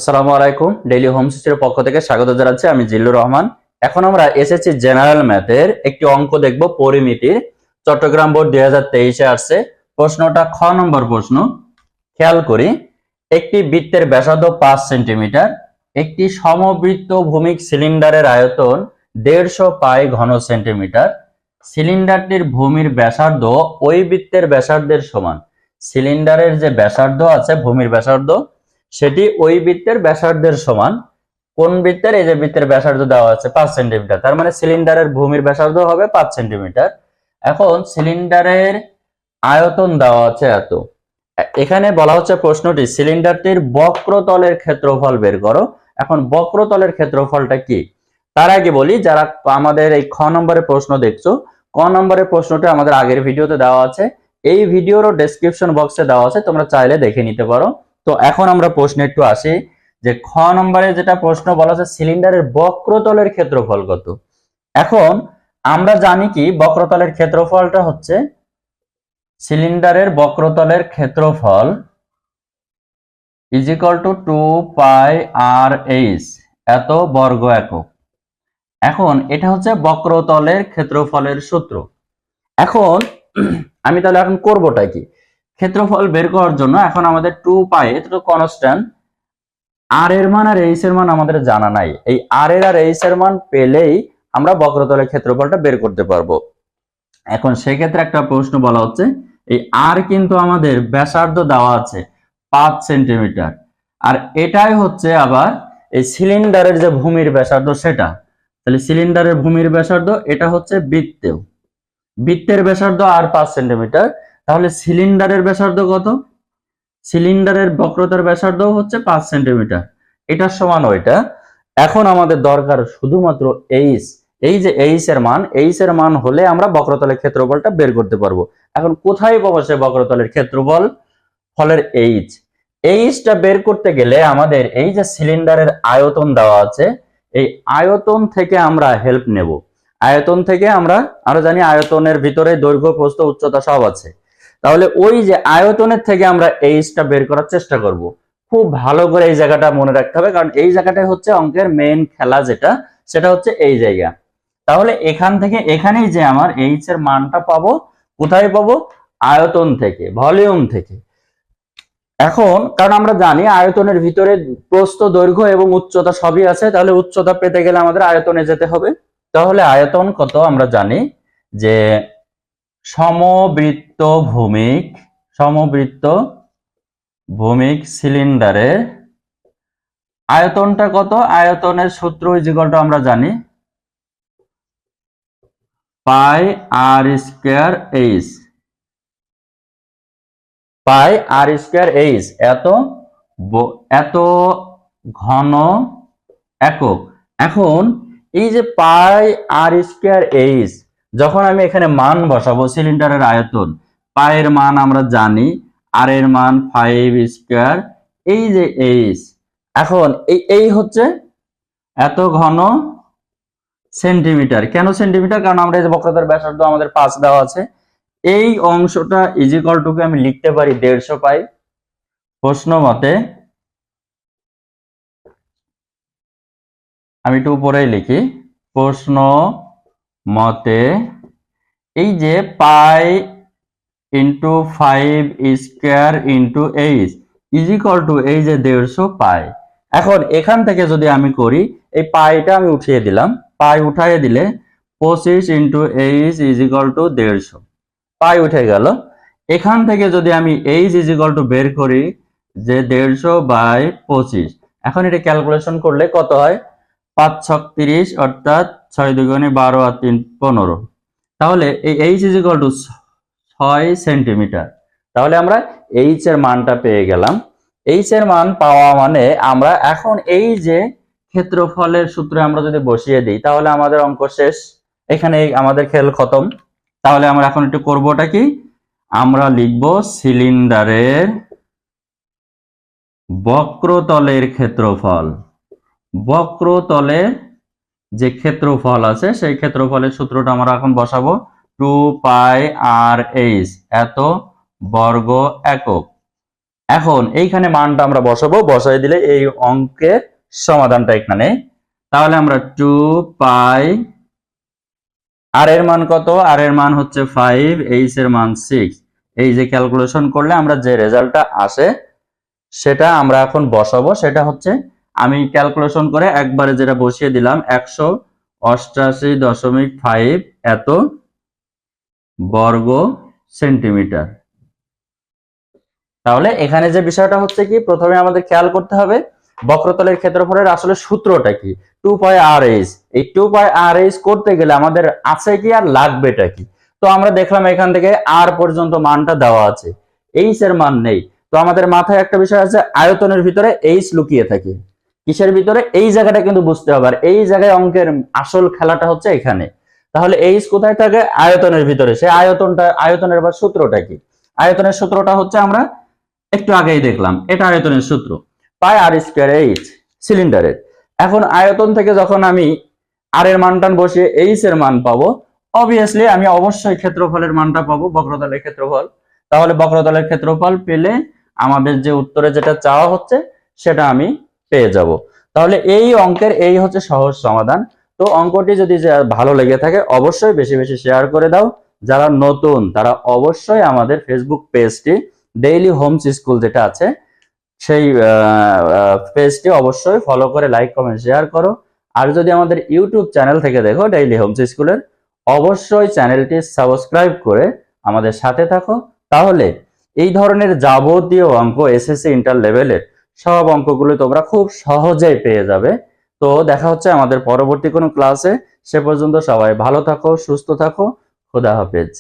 আসসালামু আলাইকুম। Daily home সিস্টের পক্ষ থেকে স্বাগত জানাচ্ছি। আমি জিল্লুর রহমান। এখন আমরা এসএসসি জেনারেল ম্যাথের একটি অঙ্ক দেখব, পরিমিতির। চট্টগ্রাম বোর্ড 2023-এ আসছে। প্রশ্নটা খ নম্বর প্রশ্ন। খেয়াল করি, একটি বৃত্তের ব্যাসার্ধ 5 সেন্টিমিটার, একটি সমবৃত্ত ভূমিক সিলিন্ডারের আয়তন 150 পাই ঘন সেন্টিমিটার। সিলিন্ডারটির ভূমির ব্যাসার্ধ ওই বৃত্তের ব্যাসার্ধের সমান। সিলিন্ডারের যে ব্যাসার্ধ আছে, ভূমির ব্যাসার্ধ, সেটি ওই বৃত্তের ব্যাসার্ধের সমান। কোন বৃত্তের? এই যে বৃত্তের ব্যাসার্ধ দেওয়া আছে 5 সেন্টিমিটার, তার মানে সিলিন্ডারের ভূমির ব্যাসার্ধ হবে 5 সেন্টিমিটার। এখন সিলিন্ডারের আয়তন দেওয়া আছে এত। এখানে বলা হচ্ছে প্রশ্নটি সিলিন্ডারটির বক্রতলের ক্ষেত্রফল বের করো। এখন বক্রতলের ক্ষেত্রফলটা কি? তার আগে বলি, যারা আমাদের এই খ নম্বরের প্রশ্ন দেখছো, ক নম্বরের প্রশ্নটা আমাদের আগের ভিডিওতে দেওয়া আছে, এই ভিডিওরও ডেসক্রিপশন বক্সে দেওয়া আছে, তোমরা চাইলে দেখে নিতে পারো। তো এখন আমরা প্রশ্নে একটু আসি, যে খ নম্বরে যেটা প্রশ্ন বলা আছে, সিলিন্ডারের বক্রতলের ক্ষেত্রফল কত। এখন আমরা জানি কি বক্রতলের ক্ষেত্রফলটা হচ্ছে, সিলিন্ডারের বক্রতলের ক্ষেত্রফল is equal to 2 pi r h, এত বর্গ একক। এখন এটা হচ্ছে বক্রতলের ক্ষেত্রফলের সূত্র। এখন আমি তাহলে এখন করবোটা কি? ক্ষেত্রফল বের করার জন্য এখন আমাদের 2 পাই, এটা তো কনস্ট্যান্ট, আর এর মান আর এইচ এর মান আমাদের জানা নাই। এই আর এর আর এইচ এর মান পেলেই আমরা বক্রতলের ক্ষেত্রফলটা বের করতে পারবো। এখন সেক্ষেত্রে একটা প্রশ্ন বলা হচ্ছে, এই আর কিন্তু আমাদের ব্যাসার্ধ দেওয়া আছে 5 সেন্টিমিটার, আর এটাই হচ্ছে আবার এই সিলিন্ডারের যে ভূমির ব্যাসার্ধ সেটা। তাহলে সিলিন্ডারের ভূমির ব্যাসার্ধ এটা হচ্ছে বৃত্তেও, বৃত্তের ব্যাসার্ধ আর 5 সেন্টিমিটার। তাহলে সিলিন্ডারের ব্যাসার্ধ কত? সিলিন্ডারের বক্রতার ব্যাসার্ধ হচ্ছে 5 সেন্টিমিটার, এটার সমান ওইটা। এখন আমাদের দরকার শুধুমাত্র এইচ। এই যে এইচ এর মান হলে আমরা বক্রতলের ক্ষেত্রফলটা বের করতে পারবো। এখন কোথায় পাবো সে বক্রতলের ক্ষেত্রফল? ফলের এইচটা বের করতে গেলে আমাদের এই যে সিলিন্ডারের আয়তন দেওয়া আছে, এই আয়তন থেকে আমরা হেল্প নেব। আয়তন থেকে আমরা জানি আয়তনের ভিতরে দৈর্ঘ্য, প্রস্থ, উচ্চতা সব আছে। তাহলে ওই যে আয়তনের থেকে আমরা এইচটা বের করার চেষ্টা করব। খুব ভালো করে এই জায়গাটা মনে রাখতে হবে, কারণ এই জায়গাটাই হচ্ছে অঙ্কের মেইন খেলা, যেটা সেটা হচ্ছে এই জায়গা। তাহলে এখান থেকে এখানেই যে আমার এইচ এর মানটা পাবো, কোথায় পাবো? আয়তন থেকে, ভলিউম থেকে। এখন কারণ আমরা জানি আয়তনের ভিতরে প্রস্থ, দৈর্ঘ্য এবং উচ্চতা সবই আছে, তাহলে উচ্চতা পেতে গেলে আমাদের আয়তনে যেতে হবে। তাহলে আয়তন কত আমরা জানি, যে সমবৃত্ত ভূমিক সিলিন্ডারের আয়তনটা কত? আয়তনের সূত্র ইজ ইকুয়াল টু আমরা জানি পাই আর স্কয়ার এইচ, পাই আর স্কয়ার এইচ, এত ঘন একক। এখন এই যে পাই আর স্কয়ার এইচ, যখন আমি এখানে মান বসাবো, সিলিন্ডারের আয়তন, পায়ের মান আমরা জানি, আর এর মান 5 স্কয়ার, এই যে এইচ, এখন এই হচ্ছে এত ঘন সেন্টিমিটার। কেন সেন্টিমিটার? কারণ আমরা এই যে বক্রতার ব্যাসার্ধ আমাদের 5 দেওয়া আছে, এই অংশটা ইজ ইকুয়াল টু কে আমি লিখতে পারি 150 পাই। প্রশ্ন মতে আমি একটু উপরেই লিখি, প্রশ্ন মতে এই যে pi into 5 square into H is equal two এই যে 150 পাই। এখন এখান থেকে যদি আমি করি, এই পাইটা আমি উঠিয়ে দিলাম, পাই উঠাইয়ে দিলে 25 into H is equal two 150, পাই উঠে গেল। এখান থেকে যদি আমি এইচ ইজ ইকুয়াল টু বের করি, যে 150 বাই 25, এখন এটা ক্যালকুলেশন করলে কত হয়? 5 ছক 30, অর্থাৎ 6 দুগুণে 12 আর 3 15। তাহলে এই H is equal two 6 centimetre. তাহলে আমরা এইচ এর মানটা পেয়ে গেলাম। এইচ এর মান পাওয়া মানে আমরা এখন এই যে ক্ষেত্রফলের সূত্রে আমরা যদি বসিয়ে দিই, তাহলে আমাদের অঙ্ক শেষ, এখানে আমাদের খেল খতম। তাহলে আমরা এখন একটু করবোটা কি? আমরা লিখব সিলিন্ডারের বক্রতলের ক্ষেত্রফল। বক্রতলের যে ক্ষেত্রফল আছে, সেই ক্ষেত্রফলের সূত্রটা আমরা এখন বসাবো, 2 পাই আর এইচ, এত বর্গ একক। এখন এইখানে মানটা আমরা বসাবো, বসাই দিলে এই অঙ্কের সমাধানটা এখানে। তাহলে আমরা 2 পাই, আর এর মান কত? আর এর মান হচ্ছে 5, এইচ এর মান 6। এই যে ক্যালকুলেশন করলে আমরা যে রেজাল্টটা আসে সেটা আমরা এখন বসাবো। সেটা হচ্ছে আমি ক্যালকুলেশন করে একবারে যেটা বসিয়ে দিলাম 188.5 এত বর্গ সেন্টিমিটার। তাহলে এখানে যে বিষয়টা হচ্ছে কি, প্রথমে আমাদের খেয়াল করতে হবে বক্রতলের ক্ষেত্রফলের আসলে সূত্রটা কি। 2 পাই আর এইচ, এই 2 পাই আর এইচ করতে গেলে আমাদের আছে কি আর লাগবেটা কি। তো আমরা দেখলাম এখান থেকে আর পর্যন্ত মানটা দেওয়া আছে, এইচ এর মান নেই। তো আমাদের মাথায় একটা বিষয় আছে, আয়তনের ভিতরে এইচ লুকিয়ে থাকে। কিসের ভিতরে? এই জায়গাটা কিন্তু বুঝতে হবে। আর এই জায়গায় অঙ্কের আসল খেলাটা হচ্ছে এখানে। তাহলে এইচ কোথায় থাকে? আয়তনের ভিতরে। সে আয়তনের আবার সূত্রটা কি? আয়তনের সূত্রটা হচ্ছে আমরা একটু আগেই দেখলাম, এটা আয়তনের সূত্র, পাই আর স্কয়ার এইচ সিলিন্ডারের। এখন আয়তন থেকে যখন আমি আর এর মানটা বসিয়ে এইচ এর মান পাবো, অবভিয়াসলি আমি অবশ্যই ক্ষেত্রফলের মানটা পাবো, বক্রতলের ক্ষেত্রফল। তাহলে বক্রতলের ক্ষেত্রফল পেলে আমাদের যে উত্তরে যেটা চাওয়া হচ্ছে সেটা আমি পেয়ে যাব। তাহলে এই অঙ্কের এই হচ্ছে সহজ সমাধান। তো অঙ্কটি যদি ভালো লেগে থাকে অবশ্যই বেশি বেশি শেয়ার করে দাও। যারা নতুন তারা অবশ্যই আমাদের ফেসবুক পেজটি ডেইলি হোমস স্কুল যেটা আছে সেই পেজটি অবশ্যই ফলো করে লাইক কমেন্ট শেয়ার করো। আর যদি আমাদের ইউটিউব চ্যানেল থেকে দেখো ডেইলি হোমস স্কুলের, অবশ্যই চ্যানেলটি সাবস্ক্রাইব করে আমাদের সাথে থাকো। তাহলে এই ধরনের যাবতীয় অঙ্ক এসএসসি ইন্টার লেভেলের সব অঙ্কগুলো তোমরা খুব সহজেই পেয়ে যাবে। তো দেখা হচ্ছে আমাদের পরবর্তী কোনো ক্লাসে। সে পর্যন্ত সবাই ভালো থাকো, সুস্থ থাকো। খোদা হাফেজ।